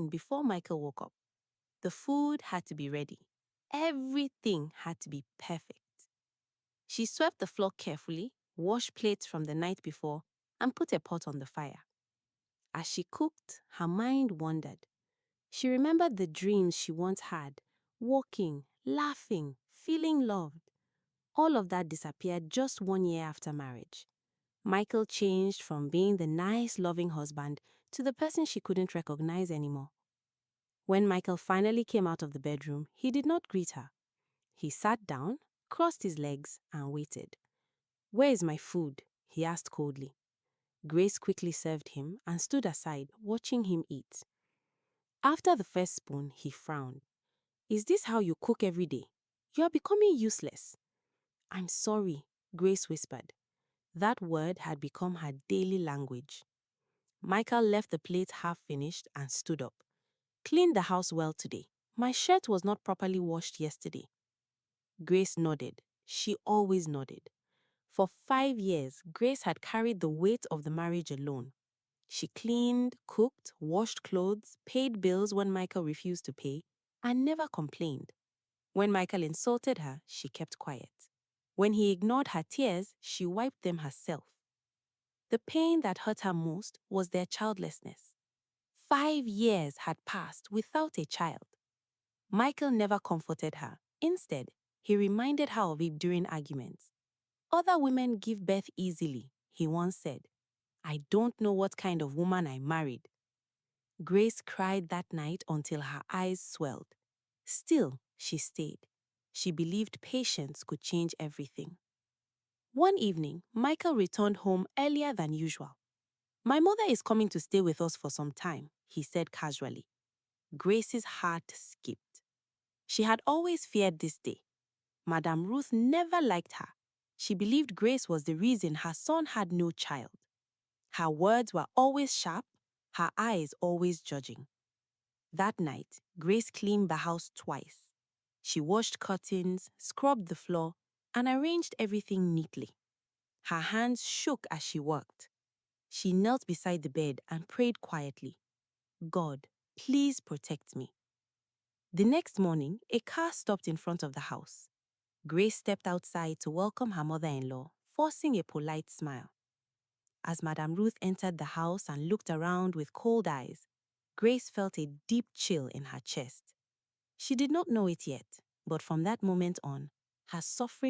morning before Michael woke up. The food had to be ready. Everything had to be perfect. She swept the floor carefully, washed plates from the night before, and put a pot on the fire. As she cooked, her mind wandered. She remembered the dreams she once had, walking, laughing, feeling loved. All of that disappeared just 1 year after marriage. Michael changed from being the nice, loving husband to the person she couldn't recognize anymore. When Michael finally came out of the bedroom, he did not greet her. He sat down, crossed his legs, and waited. "Where is my food?" he asked coldly. Grace quickly served him and stood aside, watching him eat. After the first spoon, he frowned. "Is this how you cook every day? You are becoming useless." "I'm sorry," Grace whispered. That word had become her daily language. Michael left the plate half finished and stood up. "Cleaned the house well today. My shirt was not properly washed yesterday." Grace nodded. She always nodded. For 5 years, Grace had carried the weight of the marriage alone. She cleaned, cooked, washed clothes, paid bills when Michael refused to pay, and never complained. When Michael insulted her, she kept quiet. When he ignored her tears, she wiped them herself. The pain that hurt her most was their childlessness. 5 years had passed without a child. Michael never comforted her. Instead, he reminded her of it during arguments. "Other women give birth easily," he once said. "I don't know what kind of woman I married." Grace cried that night until her eyes swelled. Still, she stayed. She believed patience could change everything. One evening, Michael returned home earlier than usual. "My mother is coming to stay with us for some time," he said casually. Grace's heart skipped. She had always feared this day. Madame Ruth never liked her. She believed Grace was the reason her son had no child. Her words were always sharp, her eyes always judging. That night, Grace cleaned the house twice. She washed curtains, scrubbed the floor, and arranged everything neatly. Her hands shook as she worked. She knelt beside the bed and prayed quietly. "God, please protect me." The next morning, a car stopped in front of the house. Grace stepped outside to welcome her mother-in-law, forcing a polite smile. As Madame Ruth entered the house and looked around with cold eyes, Grace felt a deep chill in her chest. She did not know it yet, but from that moment on, her suffering